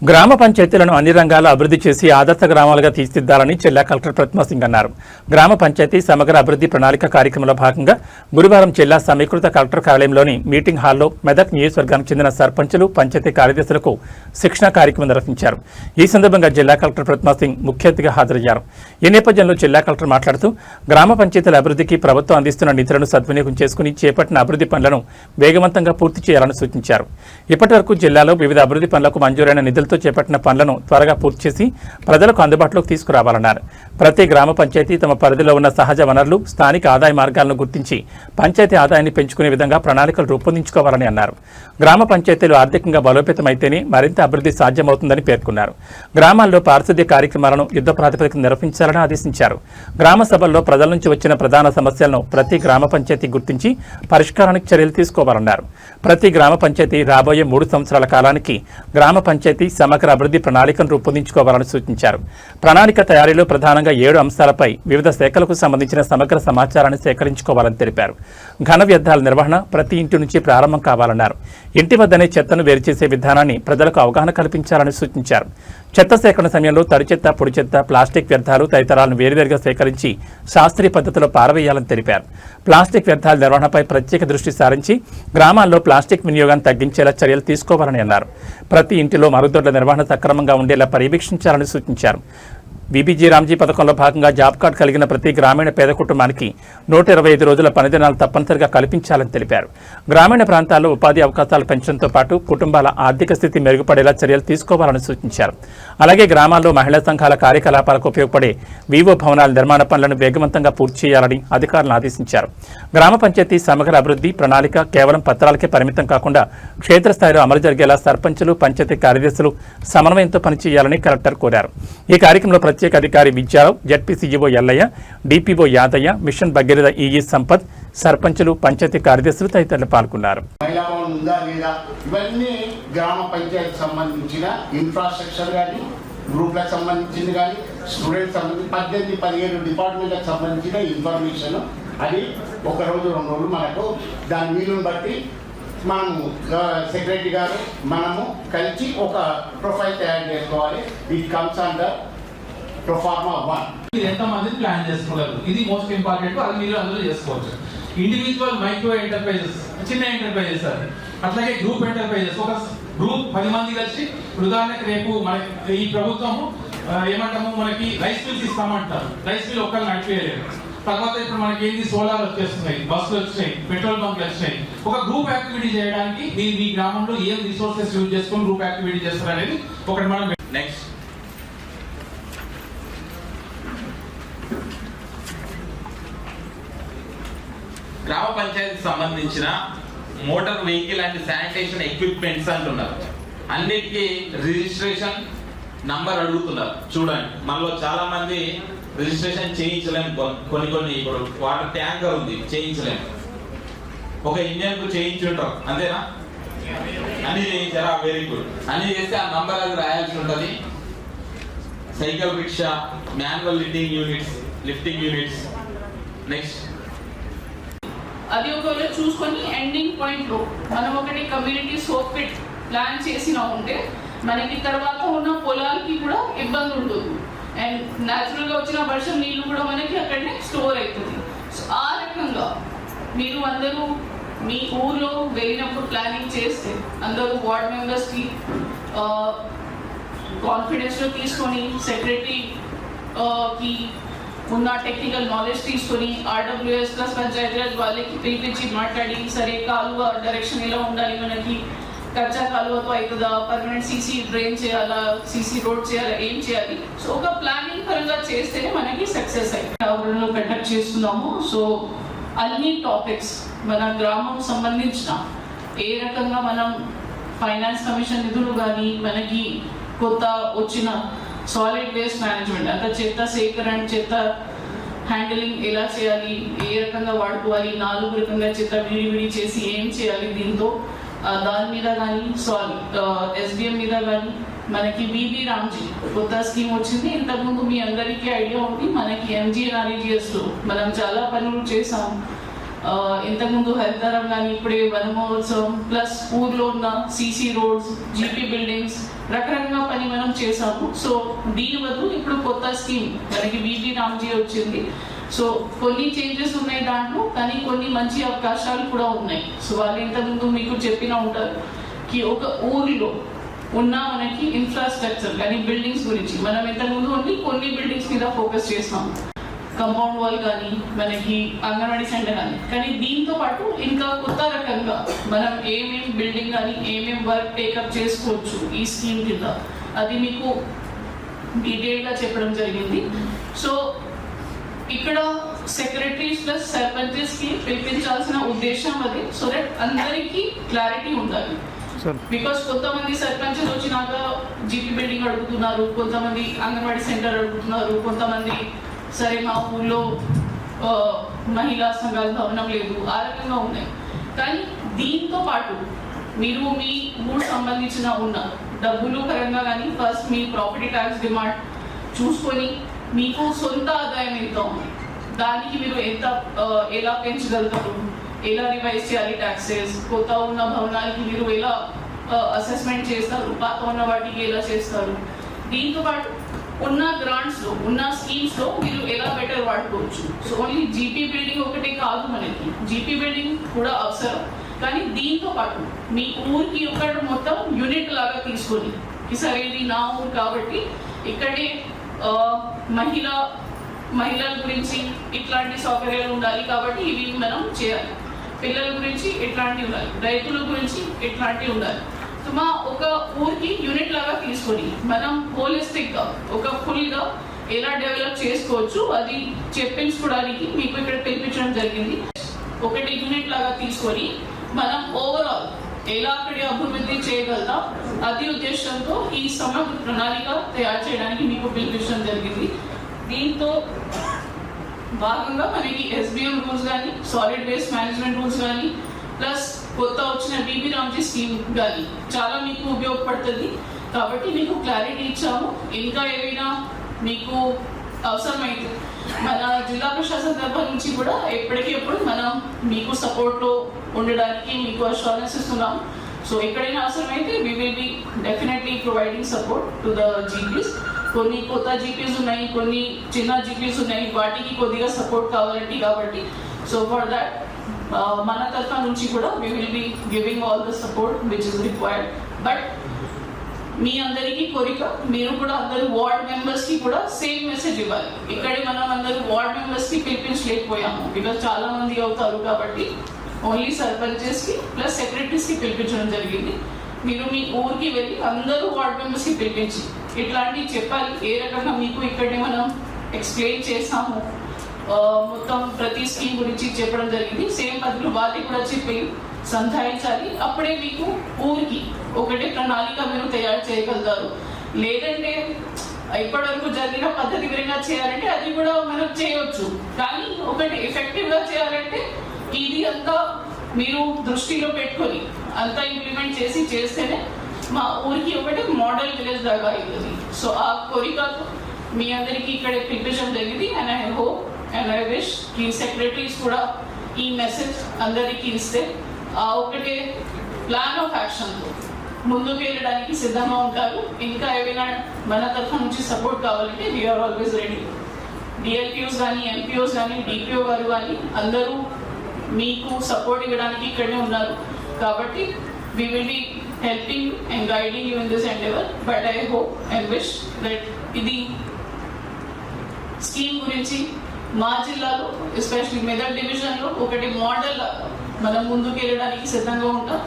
గ్రామ పంచాయతీలను అన్ని రంగాల్లో అభివృద్ధి చేసి ఆదర్శ గ్రామాలుగా తీర్చిదిద్దాలని జిల్లా కలెక్టర్ ప్రతిమా సింగ్ అన్నారు. గ్రామ పంచాయతీ సమగ్ర అభివృద్ధి ప్రణాళిక కార్యక్రమంలో భాగంగా గురువారం జిల్లా సమీకృత కలెక్టర్ కార్యాలయంలోని మీటింగ్ హాల్లో మెదక్ నియోజకవర్గానికి చెందిన సర్పంచులు, పంచాయతీ కార్యదర్శులకు శిక్షణ కార్యక్రమం నిర్వహించారు. ఈ సందర్భంగా జిల్లా కలెక్టర్ ప్రతిమా సింగ్ ముఖ్య అతిథిగా హాజరయ్యారు. ఈ నేపథ్యంలో జిల్లా కలెక్టర్ మాట్లాడుతూ గ్రామ పంచాయతీల అభివృద్ధికి ప్రభుత్వం అందిస్తున్న నిధులను సద్వినియోగం చేసుకుని చేపట్టిన అభివృద్ధి పనులను వేగవంతంగా పూర్తి చేయాలని సూచించారు. ఇప్పటి వరకు జిల్లాలో వివిధ అభివృద్ధి పనులకు మంజూరైన నిధులతో చేపట్టిన పనులను త్వరగా పూర్తి చేసి ప్రజలకు అందుబాటులోకి తీసుకురావాలన్నారు. ప్రతి గ్రామ పంచాయతీ తమ పరిధిలో ఉన్న సహజ వనరులు, స్థానిక ఆదాయ మార్గాలను గుర్తించి పంచాయతీ ఆదాయాన్ని పెంచుకునే విధంగా ప్రణాళికలు రూపొందించుకోవాలని అన్నారు. గ్రామ పంచాయతీలు ఆర్థికంగా బలోపేతమైతేనే మరింత అభివృద్ధి సాధ్యమవుతుందని పేర్కొన్నారు. గ్రామాల్లో పారిశుద్ధ్య కార్యక్రమాలను యుద్ధ ప్రాతిపదికన నిర్వహించాలని ఆదేశించారు. గ్రామ సభల్లో ప్రజల నుంచి వచ్చిన ప్రధాన సమస్యలను ప్రతి గ్రామ పంచాయతీ గుర్తించి పరిష్కారానికి చర్యలు తీసుకోవాలన్నారు. ప్రతి గ్రామ పంచాయతీ రాబోయే 3 సంవత్సరాల కాలానికి గ్రామ పంచాయతీ సమగ్ర అభివృద్ధి ప్రణాళికను రూపొందించుకోవాలని సూచించారు. ప్రణాళిక తయారీలో ప్రధానంగా 7 అంశాలపై వివిధ శాఖలకు సంబంధించిన సమగ్ర సమాచారాన్ని సేకరించుకోవాలని తెలిపారు. ఘన వ్యర్థాల నిర్వహణ ప్రతి ఇంటి నుంచి ప్రారంభం కావాలన్నారు. ఇంటి వద్దనే చెత్తను వేరు చేసే విధానాన్ని ప్రజలకు అవగాహన కల్పించాలని సూచించారు. చెత్త సేకరణ సమయంలో తడి చెత్త, పొడి చెత్త, ప్లాస్టిక్ వ్యర్థాలు తదితరాలను వేరువేరుగా సేకరించి శాస్త్రీయ పద్ధతిలో పారవేయాలని తెలిపారు. ప్లాస్టిక్ వ్యర్థాల నిర్వహణపై ప్రత్యేక దృష్టి సారించి గ్రామాల్లో ప్లాస్టిక్ వినియోగాన్ని తగ్గించేలా చర్యలు తీసుకోవాలని అన్నారు. ప్రతి ఇంటిలో మరుగుదొడ్ల నిర్వహణ సక్రమంగా ఉండేలా పర్యవేక్షించాలని సూచించారు. బీబీజీ రామ్జీ పథకంలో భాగంగా జాబ్ కార్డు కలిగిన ప్రతి గ్రామీణ పేద కుటుంబానికి 125 రోజుల పనిదినాలు తప్పనిసరిగా కల్పించాలని తెలిపారు. గ్రామీణ ప్రాంతాల్లో ఉపాధి అవకాశాలు పెంచడంతో పాటు కుటుంబాల ఆర్థిక స్థితి మెరుగుపడేలా చర్యలు తీసుకోవాలని సూచించారు. అలాగే గ్రామాల్లో మహిళా సంఘాల కార్యకలాపాలకు ఉపయోగపడే వీవో భవనాల నిర్మాణ పనులను వేగవంతంగా పూర్తి చేయాలని అధికారులను ఆదేశించారు. గ్రామ పంచాయతీ సమగ్ర అభివృద్ధి ప్రణాళిక కేవలం పత్రాలకే పరిమితం కాకుండా క్షేత్రస్థాయిలో అమలు జరిగేలా సర్పంచులు, పంచాయతీ కార్యదర్శులు సమన్వయంతో పనిచేయాలని కలెక్టర్ కోరారు. ఈ కార్యక్రమంలో ప్రత్యేక అధికారి Vidya Rao, ZP CEO Yellaiah, DPO Yadaiah, mission Bhagiratha EE Sampath, సర్పంచులు, పంచాయతీ కార్యదర్శులు తదితరులు పాల్గొన్నారు. ఇవన్నీ గ్రామ పంచాయతీ సంబంధించిన ఇన్ఫ్రాస్ట్రక్చర్ కానీ, గ్రూప్లకు సంబంధించింది కానీ, స్టూడెంట్స్ సంబంధించి 18-17 డిపార్ట్మెంట్లకు సంబంధించిన ఇన్ఫర్మేషన్ అది 1 రోజు 2 రోజులు మనకు దాని వీలుని బట్టి మనము సెక్రటరీ గారు మనము కలిసి ఒక ప్రొఫైల్ తయారు చేసుకోవాలి. It comes under proforma 1. ఎంతమంది ప్లాన్ చేసుకోగలరు, ఇది మోస్ట్ ఇంపార్టెంట్. అది మీరు అందులో చేసుకోవచ్చు. ఇండివిజువల్ మైక్రో ఎంటర్ప్రైజెస్, చిన్న ఎంటర్ప్రైజెస్, అది అట్లాగే గ్రూప్ ఎంటర్ప్రైజెస్. ఒక గ్రూప్ 10 మంది కలిసి, ఉదాహరణకు రేపు మనకి ఈ ప్రభుత్వము ఏమంటాము, మనకి రైస్ మిల్స్ ఇస్తామంటారు. రైస్ మిల్ ఒక్కరు నడిపేయలేరు. తర్వాత ఇప్పుడు మనకి ఏంది, సోలార్ వచ్చేస్తున్నాయి, బస్సులు వచ్చినాయి, పెట్రోల్ బంక్లు వచ్చినాయి. ఒక గ్రూప్ యాక్టివిటీ చేయడానికి మీరు మీ గ్రామంలో ఏం రిసోర్సెస్ యూజ్ చేసుకొని గ్రూప్ యాక్టివిటీ చేస్తారు అనేది ఒకటి మనం. నెక్స్ట్ గ్రామ పంచాయతీకి సంబంధించిన motor vehicle and sanitation equipments అంటున్నారు. అన్నిటికీ రిజిస్ట్రేషన్ నంబర్ అడుగుతున్నారు. చూడండి, మనలో చాలా మంది రిజిస్ట్రేషన్ చేయించలేము. కొన్ని ఇప్పుడు వాటర్ ట్యాంకర్ ఉంది, చేయించలేము. ఒక ఇంజన్ కు చేయించుంటారు, అంతేనా? అన్ని చేయించారా? Very good. అన్ని చేస్తే ఆ నంబర్ అది రాయాల్సి ఉంటుంది. Cycle rickshaw, manual lifting units. Next అది ఒకవేళ చూసుకొని ఎండింగ్ పాయింట్ లో మనం ఒకటి కమ్యూనిటీ సోప్ పిట్ ప్లాన్ చేసినా ఉంటే మనకి తర్వాత ఉన్న పొలాలకి కూడా ఇబ్బంది ఉంటుంది. అండ్ న్యాచురల్ గా వచ్చిన వర్షం నీళ్లు కూడా మనకి అక్కడనే స్టోర్ అవుతుంది. సో ఆ రకంగా మీరు అందరూ మీ ఊర్లో వెళ్ళినప్పుడు ప్లానింగ్ చేస్తే అందరూ వార్డ్ మెంబర్స్ కి కాన్ఫిడెన్స్ లో తీసుకొని, సెక్రటరీ కి ఉన్న టెక్నికల్ నాలెడ్జ్ తీసుకొని, ఆర్డబ్ల్యూఎస్ ప్లస్ పంచాయతీరాజ్ వాళ్ళకి పిలిపించి మాట్లాడి, సరే కాలువ డైరెక్షన్ ఎలా ఉండాలి, మనకి కచ్చా కాలువతో అవుతుందా, పర్మనెంట్ సీసీ డ్రైన్ చేయాలా, సీసీ రోడ్ చేయాలా, ఏం చేయాలి. సో ఒక ప్లానింగ్ పరంగా చేస్తేనే మనకి సక్సెస్ అయ్యి కండక్ట్ చేస్తున్నాము. సో అన్ని టాపిక్స్ మన గ్రామం సంబంధించిన ఏ రకంగా మనం ఫైనాన్స్ కమిషన్ నిధులు కానీ, మనకి కొత్త వచ్చిన సాలిడ్ వేస్ట్ మేనేజ్మెంట్, అంత చెత్త సేకరణ, చెత్త హ్యాండిలింగ్ ఎలా చేయాలి, ఏ రకంగా వాడుకోవాలి, 4 రకంగా చెత్త విడివిడి చేసి ఏం చేయాలి, దీంతో దాని మీద కానీ, ఎస్డిఎం మీద కానీ మనకి బీబీ రామ్జీ కొత్త స్కీమ్ వచ్చింది. ఇంతకుముందు మీ అందరికీ ఐడియా ఉంది, మనకి MGNREGS లో మనం చాలా పనులు చేసాం. ఇంతకుముందు హరితరం కానీ, ఇప్పుడే వన మహోత్సవం ప్లస్ ఊర్లో ఉన్న CC రోడ్స్, GP బిల్డింగ్స్, రకరకాల పని చేసాము. సో దీని బదులు ఇప్పుడు కొత్త స్కీమ్ మనకి బీబీ రామ్జీ వచ్చింది. సో కొన్ని చేంజెస్ ఉన్నాయి దాంట్లో, కానీ కొన్ని మంచి అవకాశాలు కూడా ఉన్నాయి. సో వాళ్ళు ఇంతకుముందు మీకు చెప్పిన ఉంటారు కి ఒక ఊరిలో ఉన్న మనకి ఇన్ఫ్రాస్ట్రక్చర్ కానీ బిల్డింగ్స్ గురించి మనం ఇంతకుముందు ఓన్లీ కొన్ని బిల్డింగ్స్ మీద ఫోకస్ చేస్తాం, కంపౌండ్ వాల్ కానీ మనకి అంగన్వాడీ సెంటర్ కానీ దీంతో పాటు ఇంకా కొత్త రకంగా మనం ఏమేం బిల్డింగ్ కానీ ఏమేం వర్క్ టేకప్ చేసుకోవచ్చు ఈ స్కీమ్ కింద అది మీకు డీటెయిల్గా చెప్పడం జరిగింది. సో ఇక్కడ సెక్రటరీస్ ప్లస్ సర్పంచెస్ కి పిలిపించాల్సిన ఉద్దేశం అది, సో దట్ అందరికీ క్లారిటీ ఉండాలి. బికాస్ కొంతమంది సర్పంచెస్ వచ్చినాక జీపీ బిల్డింగ్ అడుగుతున్నారు, కొంతమంది అంగన్వాడీ సెంటర్ అడుగుతున్నారు, కొంతమంది సరే మా ఊళ్ళో మహిళా సంఘాల భవనం లేదు, ఆ రకంగా ఉన్నాయి. కానీ దీంతో పాటు మీరు మీ ఊరు సంబంధించిన ఉన్న డబ్బులు పరంగా కానీ ఫస్ట్ మీ ప్రాపర్టీ ట్యాక్స్ డిమాండ్ చూసుకొని మీకు సొంత ఆదాయం ఎంత ఉంది, దానికి మీరు ఎంత ఎలా పెంచగలుగుతారు, ఎలా రివైజ్ చేయాలి ట్యాక్సెస్, కొత్త ఉన్న భవనాలకి మీరు ఎలా అసెస్మెంట్ చేస్తారు, పాత ఉన్న వాటికి ఎలా చేస్తారు, దీంతో పాటు ఉన్న గ్రాంట్స్లో ఉన్న స్కీమ్స్లో మీరు ఎలా బెటర్ వాడుకోవచ్చు. సో ఓన్లీ జీపీ బిల్డింగ్ ఒకటే కాదు, మనకి జీపీ బిల్డింగ్ కూడా అవసరం. కానీ దీంతో పాటు మీ ఊరికి ఒక మొత్తం యూనిట్ లాగా తీసుకొని సరే ఇది నా ఊరు కాబట్టి ఇక్కడే మహిళల గురించి ఇట్లాంటి సౌకర్యాలు ఉండాలి కాబట్టి ఇవి మనం చేయాలి, పిల్లల గురించి ఇట్లాంటివి ఉండాలి, రైతుల గురించి ఇట్లాంటివి ఉండాలి. సో మా ఒక ఊరికి యూనిట్ లాగా తీసుకొని మనం హోలిస్టిక్గా ఒక ఫుల్గా ఎలా డెవలప్ చేసుకోవచ్చు అది చెప్పించుకోవడానికి మీకు ఇక్కడ పిలిపించడం జరిగింది. ఒకటి యూనిట్ లాగా తీసుకొని మనం ఓవరాల్ ఎలా అక్కడి అభివృద్ధి చేయగలుగుతాం అది ఉద్దేశంతో ఈ సమగ్ర ప్రణాళిక తయారు చేయడానికి మీకు పిలిపించడం జరిగింది. దీంతో భాగంగా మనకి ఎస్బిఎం రూల్స్ కానీ సాలిడ్ వేస్ట్ మేనేజ్మెంట్ రూల్స్ కానీ ప్లస్ కొత్త వచ్చిన బీబీ రామ్జీ స్కీమ్ కానీ చాలా మీకు ఉపయోగపడుతుంది కాబట్టి మీకు క్లారిటీ ఇచ్చాము. ఇంకా ఏమైనా మీకు అవసరమైతే మన జిల్లా ప్రశాసన తరఫు నుంచి కూడా ఎప్పటికెప్పుడు మనం మీకు సపోర్ట్లో ఉండడానికి మీకు అష్యూరెన్స్ ఇస్తున్నాం. సో ఎక్కడైనా అవసరమైతే we will be definitely providing support to the GPs. కొన్ని కొత్త జీపీస్ ఉన్నాయి, కొన్ని చిన్న జీపీస్ ఉన్నాయి, వాటికి కొద్దిగా సపోర్ట్ కావాలంటే కాబట్టి సో ఫర్ దాట్ మన తరఫు నుంచి కూడా we will be giving all the support which is required. But మీ అందరికీ కోరిక మీరు కూడా అందరూ వార్డ్ మెంబర్స్ కి కూడా సేమ్ మెసేజ్ ఇవ్వాలి. ఇక్కడే మనం అందరూ వార్డ్ మెంబర్స్ కి పిలిపించలేకపోయాము బికాస్ చాలా మంది అవుతారు కాబట్టి ఓన్లీ సర్పంచెస్ కి ప్లస్ సెక్రటరీస్ కి పిలిపించడం జరిగింది. మీరు మీ ఊరికి వెళ్ళి అందరూ వార్డ్ మెంబర్స్ కి పిలిపించి ఇట్లాంటివి చెప్పాలి. ఏ రకంగా మీకు ఇక్కడే మనం ఎక్స్ప్లెయిన్ చేసాము, మొత్తం ప్రతి స్కీమ్ గురించి చెప్పడం జరిగింది. సేమ్ పద్ధతిలో వాళ్ళకి కూడా చెప్పి సంధాయించాలి. అప్పుడే మీకు ఊరికి ఒకటే ప్రణాళిక మీరు తయారు చేయగలుగుతారు. లేదంటే ఇప్పటివరకు జరిగిన పద్ధతి విధంగా చేయాలంటే అది కూడా మనం చేయవచ్చు, కానీ ఒకటి ఎఫెక్టివ్గా చేయాలంటే ఇది అంతా మీరు దృష్టిలో పెట్టుకొని అంతా ఇంప్లిమెంట్ చేస్తేనే మా ఊరికి ఒకటి మోడల్ విలేజ్ లాగా అవుతుంది. సో ఆ కోరికతో మీ అందరికీ ఇక్కడ పిలిపించడం జరిగింది. And I hope and I wish ఈ సెక్రటరీస్ కూడా ఈ మెసేజ్ అందరికీ ఇస్తే ఆ ఒకటే ప్లాన్ ఆఫ్ యాక్షన్తో ముందుకు వెళ్ళడానికి సిద్ధంగా ఉంటారు. ఇంకా ఏమైనా మన తరఫు నుంచి సపోర్ట్ కావాలంటే వీఆర్ ఆల్వేస్ రెడీ. డిఎల్పిఓస్ కానీ ఎంపీఓస్ కానీ డిపిఓ గారు కానీ అందరూ మీకు సపోర్ట్ ఇవ్వడానికి ఇక్కడనే ఉన్నారు కాబట్టి we will be helping and guiding you in this endeavour. But I hope and wish that ఇది స్కీమ్ గురించి మా జిల్లాలో ఎస్పెషల్లీ మెదక్ డివిజన్లో ఒకటి మోడల్ మనం ముందుకు వెళ్ళడానికి సిద్ధంగా ఉంటాం.